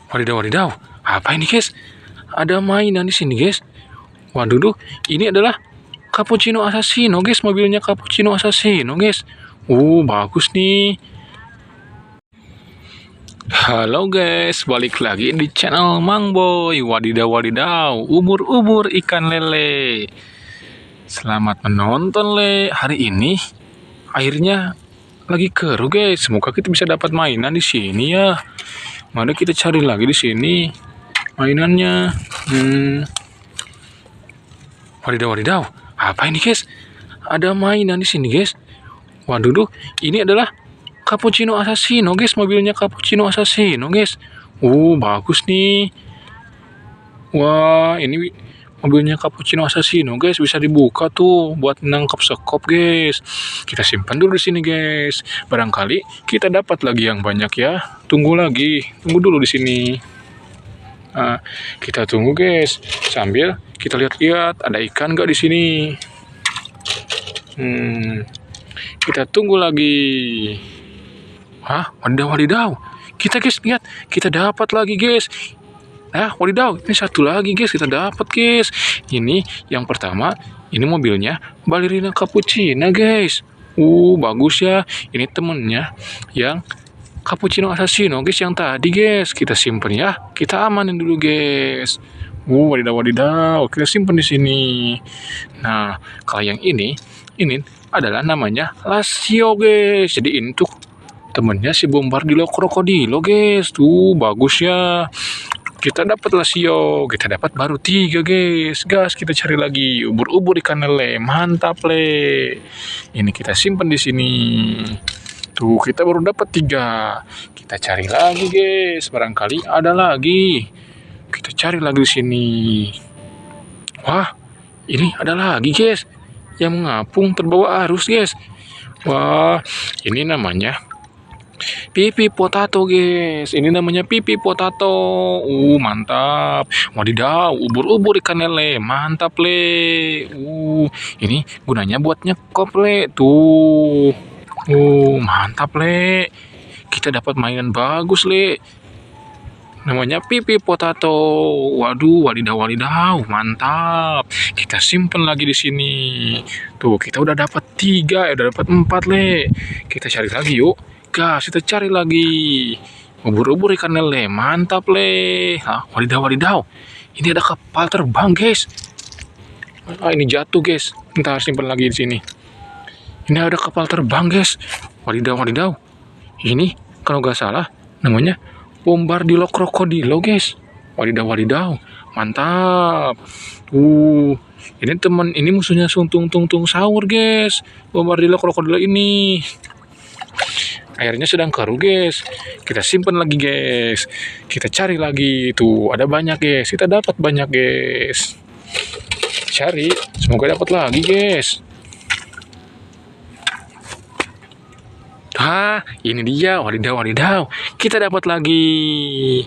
Wadidaw, wadidaw. Apa ini, guys? Ada mainan di sini, guys. Waduh, ini adalah Cappuccino Assassino, guys. Mobilnya Cappuccino Assassino, guys. Bagus nih. Halo guys, balik lagi di channel Mang Boy. Wadidaw, wadidaw. Ubur-ubur ikan lele. Selamat menonton, Le. Hari ini airnya lagi keruh, guys. Semoga kita bisa dapat mainan di sini ya. Mari kita cari lagi di sini mainannya. Wadidaw, wadidaw. Apa ini, guys? Ada mainan di sini, guys. Waduh, ini adalah Cappuccino Assassino, guys. Mobilnya Cappuccino Assassino, guys. Bagus nih. Wah, ini mobilnya Cappuccino Assassino, guys. Bisa dibuka tuh buat nangkap sekop, guys. Kita simpan dulu di sini, guys. Barangkali kita dapat lagi yang banyak ya. Tunggu dulu di sini. Nah, kita tunggu, guys. Sambil kita lihat-lihat ada ikan nggak di sini. Kita tunggu lagi. Wadidaw, wadidaw. Kita, guys, lihat. Kita dapat lagi, guys. Wadidaw. Ini satu lagi, guys. Kita dapat, guys. Ini yang pertama. Ini mobilnya Ballerina Cappuccino, guys. Bagus ya. Ini temennya yang Cappuccino Assassino, guys. Yang tadi, guys. Kita simpen ya. Kita amanin dulu, guys. Wadidaw, wadidaw. Kita simpen di sini. Nah, kalau yang ini adalah namanya Lasio, guys. Jadi ini tuh temennya si Bombardilo Krokodilo, guys. Bagus ya. Kita dapat Lasio. Kita dapat baru 3, guys. Gas, kita cari lagi. Ubur-ubur ikan lele. Mantap, Le. Ini kita simpan di sini. Kita baru dapat 3. Kita cari lagi, guys. Barangkali ada lagi. Kita cari lagi di sini. Wah, ini ada lagi, guys. Yang mengapung terbawa arus, guys. Wah, ini namanya pipi potato, guys. Ini namanya pipi potato. Mantap. Wadidaw, ubur-ubur ikan lele. Mantap, Le. Ini gunanya buat nyekop, Le. Mantap, Le. Kita dapat mainan bagus, Le. Namanya pipi potato. Waduh, wadidaw, wadidaw. Mantap. Kita simpen lagi di sini. Kita udah dapat 3, udah dapat 4, Le. Kita cari lagi yuk. Gas, kita cari lagi. Ubur-ubur ikan lele. Mantap, Le. Wadidaw, wadidaw. Ini ada kapal terbang, guys. Ini jatuh, guys. Ntar simpen lagi di sini. Ini ada kapal terbang, guys. Wadidaw, wadidaw. Ini kalau nggak salah namanya Bombardilo Krokodilo, guys. Wadidaw, wadidaw. Mantap. Ini musuhnya Tung Sahur, guys. Bombardilo Krokodilo ini. Airnya sedang keruh, guys. Kita simpan lagi, guys. Kita cari lagi. Ada banyak, guys. Kita dapat banyak, guys. Cari. Semoga dapat lagi, guys. Ini dia. Wadidaw, wadidaw. Kita dapat lagi.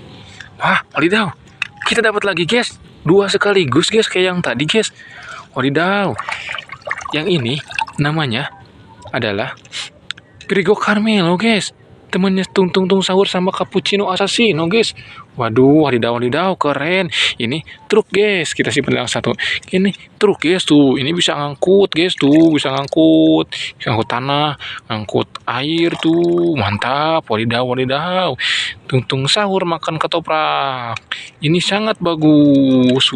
Wadidaw. Kita dapat lagi, guys. 2 sekaligus, guys. Kayak yang tadi, guys. Wadidaw. Yang ini namanya adalah Grigo Carmelo, guys. Temennya Tung Sahur sama Cappuccino Assassino, guys. Waduh, wadidaw, wadidaw. Keren. Ini truk, guys. Kita simpan yang satu. Ini truk, guys. Ini bisa ngangkut, guys. Bisa ngangkut. Bisa ngangkut tanah. Ngangkut air, Mantap. Wadidaw, wadidaw. Tung Sahur makan ketoprak. Ini sangat bagus.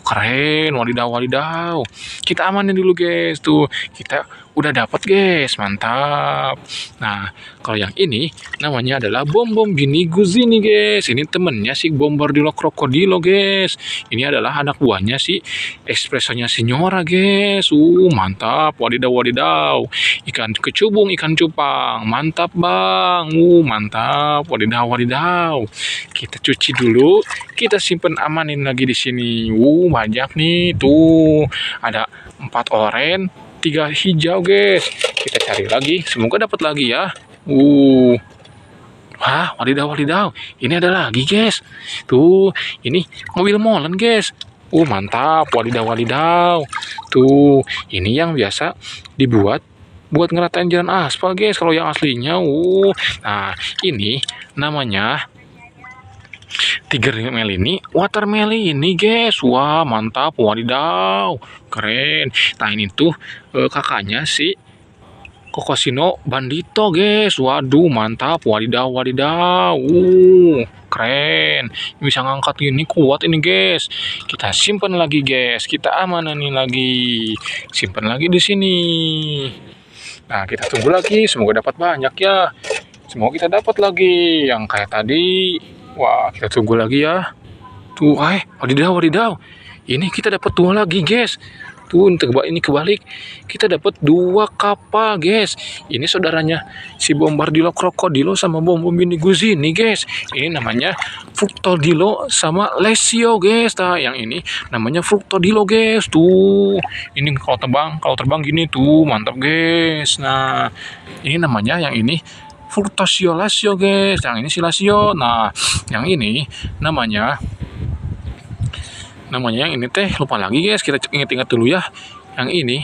Keren. Wadidaw, wadidaw. Kita amanin dulu, guys. Kita udah dapat, guys. Mantap. Nah, kalau yang ini namanya adalah Bom Bini Guzini, guys. Ini temennya si Bombardilo Krokodilo, guys. Ini adalah anak buahnya si Espressonya Signora, guys. Mantap. Wadidaw, wadidaw. Ikan kecubung, ikan cupang. Mantap, Bang. Mantap. Wadidaw, wadidaw. Kita cuci dulu. Kita simpen amanin lagi di sini. Banyak nih. Ada 4 oranye, 3 hijau, guys. Kita cari lagi. Semoga dapat lagi ya. Wadidaw, wadidaw. Ini ada lagi, guys. Ini mobil molen, guys. Mantap. Wadidaw, wadidaw. Ini yang biasa dibuat buat ngeratain jalan aspal, guys. Kalau yang aslinya, nah, ini namanya Tiger Melini, watermelon ini guys. Wah mantap, wadidaw, keren. Nah ini tuh kakaknya si Kokosino Bandito guys. Waduh mantap, wadidaw wadidaw. Keren. Bisa ngangkat ini, kuat ini guys. Kita simpan lagi guys. Kita amanin lagi. Simpan lagi di sini. Nah kita tunggu lagi. Semoga dapat banyak ya. Semoga kita dapat lagi yang kayak tadi. Wah, kita tunggu lagi ya. Tuh, wadidaw, wadidaw. Ini kita dapat 2 lagi, guys. Tuh, ini kebalik. Kita dapat 2 kapal, guys. Ini saudaranya si Bombardilo Krokodilo sama Bombini Guzini, guys. Ini namanya Fructodilo sama Lesio, guys. Nah, yang ini namanya Fructodilo, guys. Tuh, ini kalau terbang gini tuh, mantap, guys. Nah, ini namanya yang ini Fructosio Lasio guys, yang ini si Lasio. Nah, yang ini namanya yang ini teh lupa lagi guys, kita ingat-ingat dulu ya. Yang ini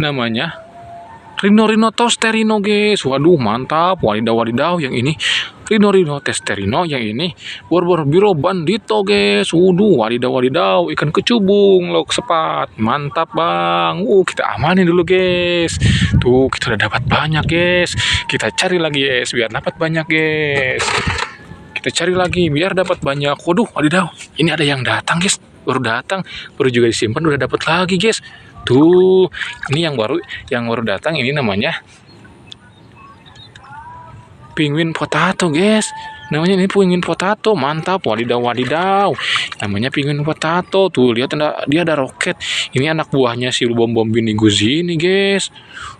namanya Rhinotesterino guys. Waduh mantap, wadidaw wadidaw. Yang ini Rhinotesterino, yang ini Borboro Bandito guys. Waduh wadidaw wadidaw, ikan kecubung, lok sepat, mantap bang. Kita amanin dulu guys. Tuh kita udah dapat banyak guys. Kita cari lagi guys biar dapat banyak guys. Kita cari lagi biar dapat banyak. Waduh wadidaw, ini ada yang datang guys. Baru datang, baru juga disimpan udah dapat lagi guys. Tuh, ini yang baru datang, ini namanya penguin potato guys. Namanya ini penguin potato, mantap, wadidaw wadidaw. Namanya penguin potato. Tuh lihat dia ada roket. Ini anak buahnya si Bombini Guzini guys.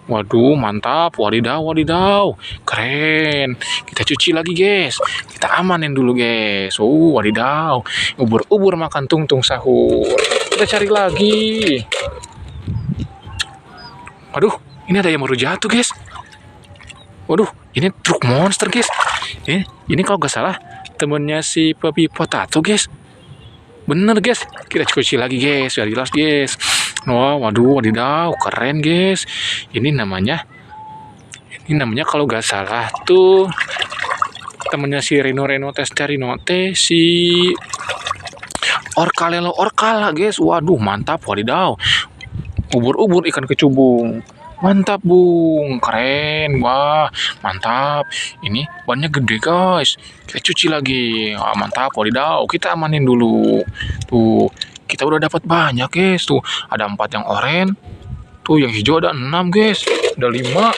Waduh mantap, wadidaw wadidaw, keren. Kita cuci lagi guys. Kita amanin dulu guys. Wadidaw, ubur makan tungtung sahur. Kita cari lagi. Waduh, ini ada yang baru jatuh guys. Waduh, ini truk monster guys. Ini kalau nggak salah temennya si Papi Potato guys. Bener guys. Kita cuci lagi guys, biar jelas guys. Waduh, wadidaw, keren guys. Ini namanya kalau nggak salah tuh temennya si Rhinotesterino si Orcala guys. Waduh, mantap, wadidaw. Ubur ikan kecubung. Mantap bung, keren. Wah mantap. Ini bannya gede guys. Kita cuci lagi. Mantap, wadidaw. Kita amanin dulu. Tuh kita udah dapat banyak guys. Tuh ada 4 yang oranye. Tuh yang hijau ada 6 guys. Ada 5.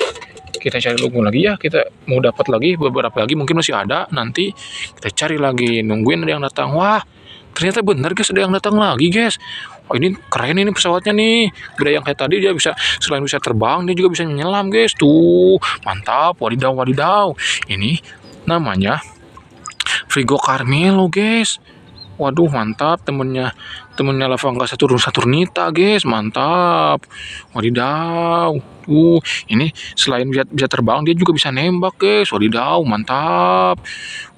Kita cari dulu lagi ya. Kita mau dapat lagi beberapa lagi, mungkin masih ada. Nanti kita cari lagi. Nungguin ada yang datang. Wah ternyata bener guys, ada yang datang lagi guys. Ini keren ini pesawatnya nih. Beda yang kayak tadi, dia bisa selain bisa terbang, dia juga bisa menyelam guys. Tuh mantap, wadidaw wadidaw. Ini namanya Frigo Carmelo guys. Waduh mantap, temennya Lavanga Saturnita guys. Mantap, wadidaw. Ini selain bisa terbang, dia juga bisa nembak guys. Wadidaw mantap.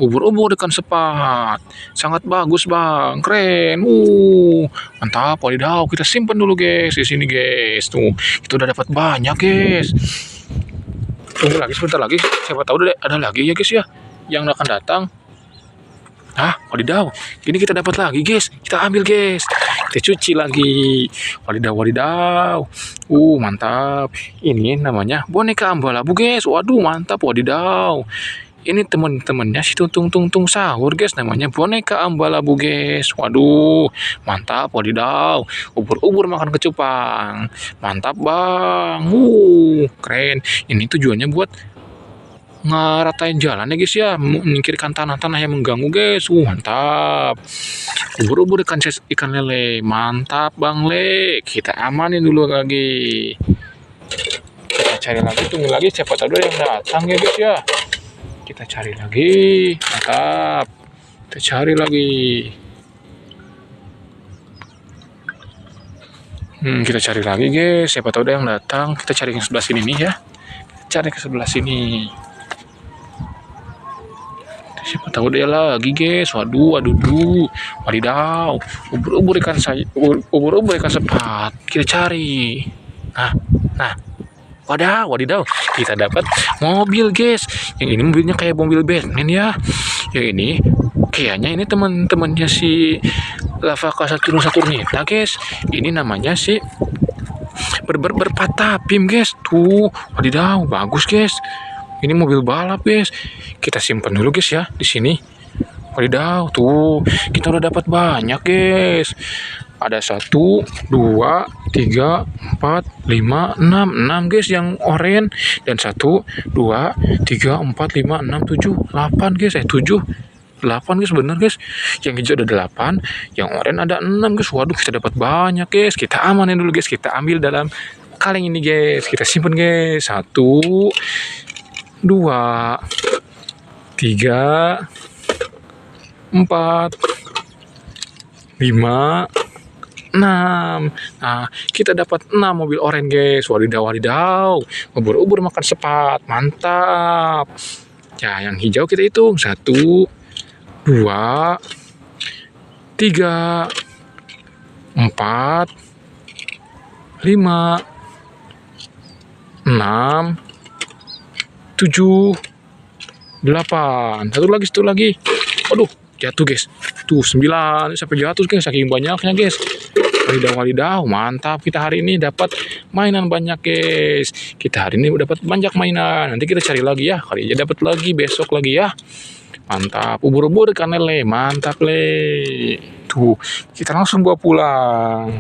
Ubur ikan sepat, sangat bagus bang, keren. Mantap, wadidaw. Kita simpan dulu guys di sini guys. Tuh kita udah dapat banyak guys. Tunggu lagi sebentar lagi, siapa tahu ada lagi ya guys ya yang akan datang. Wadidaw, ini kita dapat lagi guys. Kita ambil guys, kita cuci lagi. Wadidaw wadidaw. Mantap. Ini namanya boneka Ambalabu guys. Waduh mantap, wadidaw. Ini teman-temannya si tung sahur guys. Namanya boneka Ambalabu guys. Waduh mantap, wadidaw. Ubur makan kecupang. Mantap bang. Keren. Ini tujuannya buat ngeratain jalan ya guys ya, menyingkirkan tanah-tanah yang mengganggu guys. Mantap. Ubur ikan lele, mantap bang le. Kita amanin dulu lagi. Kita cari lagi, tunggu lagi, siapa tahu yang datang ya guys ya. Kita cari lagi, mantap. Kita cari lagi. Kita cari lagi guys, siapa tahu ada yang datang. Kita cari yang sebelah sini nih ya. Cari ke sebelah sini. Siapa tahu dia lagi guys. Waduh wadidaw. Ubur ikan sepat. Kita cari. Nah wadidaw, kita dapat mobil guys. Yang ini mobilnya kayak mobil Batman ya. Yang ini Kayaknya ini teman-temannya si Lavaka Saturnita, guys. Ini namanya si berpatapim, guys. Tuh, wadidaw, bagus, guys. Ini mobil balap, guys. Kita simpan dulu, guys, ya, di sini. Wadidaw, tuh, kita udah dapat banyak, guys. Ada 1, 2, 3, 4, 5, 6 guys yang oranye, dan 1, 2, 3, 4, 5, 6, 7, 8 guys, 7, 8 guys, bener guys. Yang hijau ada 8, yang oranye ada 6 guys. Waduh, kita dapat banyak guys. Kita amanin dulu guys, kita ambil dalam kaleng ini guys, kita simpen guys. 1, 2, 3, 4, 5, 6. Nah, kita dapat 6 mobil oranye guys. Wadidaw. Ubur-ubur makan sepat. Mantap. Ya, yang hijau kita hitung. 1, 2, 3, 4, 5, 6, 7, 8. Satu lagi. Aduh, jatuh guys. Tuh 9 sampai jatuh guys, saking banyaknya guys. Wadidaw, mantap. Kita hari ini dapat mainan banyak guys. Kita hari ini dapat banyak mainan. Nanti kita cari lagi ya. Kali aja dapat lagi, besok lagi ya. Mantap. Ubur-ubur ikan lele, mantap le. Tuh, kita langsung bawa pulang.